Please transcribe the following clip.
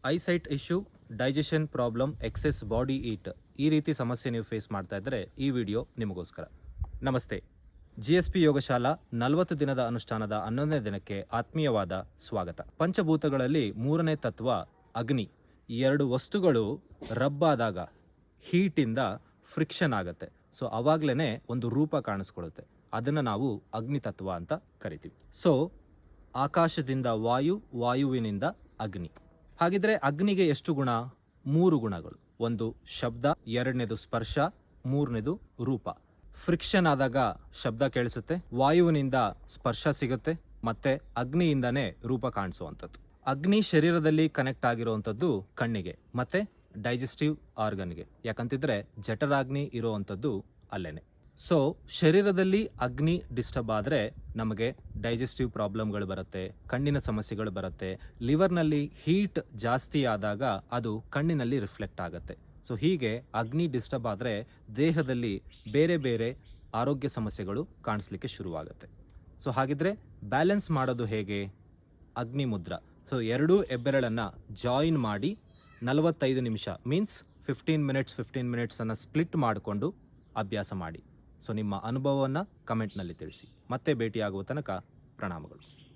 Eyesight issue, digestion problem, excess body heat ಈ ರೀತಿ ಸಮಸ್ಯೆ ನೀವು ಫೇಸ್ ಮಾಡ್ತಾ ಇದ್ದರೆ ಈ ವಿಡಿಯೋ ನಿಮಗೋಸ್ಕರ. ನಮಸ್ತೆ. GSP ಯೋಗಶಾಲಾ 40 ದಿನದ ಅನುಷ್ಠಾನದ 11ನೇ ದಿನಕ್ಕೆ ಆತ್ಮೀಯವಾದ ಸ್ವಾಗತ. ಪಂಚಭೂತಗಳಲ್ಲಿ ಮೂರನೇ ತತ್ವ ಅಗ್ನಿ. ಈ ಎರಡು ವಸ್ತುಗಳು ರಬ್ ಆದಾಗ ಹೀಟಿಂದ ಫ್ರಿಕ್ಷನ್ ಆಗುತ್ತೆ. ಸೊ ಅವಾಗ್ಲೇ ಒಂದು ರೂಪ ಕಾಣಿಸ್ಕೊಳ್ಳುತ್ತೆ. ಅದನ್ನು ನಾವು ಅಗ್ನಿ ತತ್ವ ಅಂತ ಕರಿತೀವಿ. ಸೊ ಆಕಾಶದಿಂದ ವಾಯು, ವಾಯುವಿನಿಂದ ಅಗ್ನಿ. ಹಾಗಿದ್ರೆ ಅಗ್ನಿಗೆ ಎಷ್ಟು ಗುಣ? 3 ಗುಣಗಳು. ಒಂದು ಶಬ್ದ, ಎರಡನೇದು ಸ್ಪರ್ಶ, ಮೂರನೇದು ರೂಪ. ಫ್ರಿಕ್ಷನ್ ಆದಾಗ ಶಬ್ದ ಕೇಳಿಸುತ್ತೆ, ವಾಯುವಿನಿಂದ ಸ್ಪರ್ಶ ಸಿಗುತ್ತೆ, ಮತ್ತೆ ಅಗ್ನಿಯಿಂದನೇ ರೂಪ ಕಾಣಿಸುವಂಥದ್ದು. ಅಗ್ನಿ ಶರೀರದಲ್ಲಿ ಕನೆಕ್ಟ್ ಆಗಿರುವಂಥದ್ದು ಕಣ್ಣಿಗೆ ಮತ್ತೆ ಡೈಜೆಸ್ಟಿವ್ ಆರ್ಗನ್ಗೆ. ಯಾಕಂತಿದ್ರೆ ಜಠರಾಗ್ನಿ ಇರುವಂಥದ್ದು ಅಲ್ಲೇನೆ. ಸೊ ಶರೀರದಲ್ಲಿ ಅಗ್ನಿ ಡಿಸ್ಟರ್ಬ್ ಆದರೆ ನಮಗೆ ಡೈಜೆಸ್ಟಿವ್ ಪ್ರಾಬ್ಲಮ್ಗಳು ಬರುತ್ತೆ, ಕಣ್ಣಿನ ಸಮಸ್ಯೆಗಳು ಬರುತ್ತೆ. ಲಿವರ್ನಲ್ಲಿ ಹೀಟ್ ಜಾಸ್ತಿ ಆದಾಗ ಅದು ಕಣ್ಣಿನಲ್ಲಿ ರಿಫ್ಲೆಕ್ಟ್ ಆಗುತ್ತೆ. ಸೊ ಹೀಗೆ ಅಗ್ನಿ ಡಿಸ್ಟರ್ಬ್ ಆದರೆ ದೇಹದಲ್ಲಿ ಬೇರೆ ಬೇರೆ ಆರೋಗ್ಯ ಸಮಸ್ಯೆಗಳು ಕಾಣಿಸ್ಲಿಕ್ಕೆ ಶುರುವಾಗುತ್ತೆ. ಸೊ ಹಾಗಿದ್ರೆ ಬ್ಯಾಲೆನ್ಸ್ ಮಾಡೋದು ಹೇಗೆ? ಅಗ್ನಿ ಮುದ್ರಾ. ಸೊ ಎರಡೂ ಹೆಬ್ಬೆರಳನ್ನು ಜಾಯಿನ್ ಮಾಡಿ 45 ನಿಮಿಷ ಮೀನ್ಸ್ 15 ಮಿನಿಟ್ಸನ್ನು ಸ್ಪ್ಲಿಟ್ ಮಾಡಿಕೊಂಡು ಅಭ್ಯಾಸ ಮಾಡಿ. ಸೊ ನಿಮ್ಮ ಅನುಭವವನ್ನು ಕಮೆಂಟ್ನಲ್ಲಿ ತಿಳಿಸಿ. ಮತ್ತೆ ಭೇಟಿಯಾಗುವ ತನಕ ಪ್ರಣಾಮಗಳು.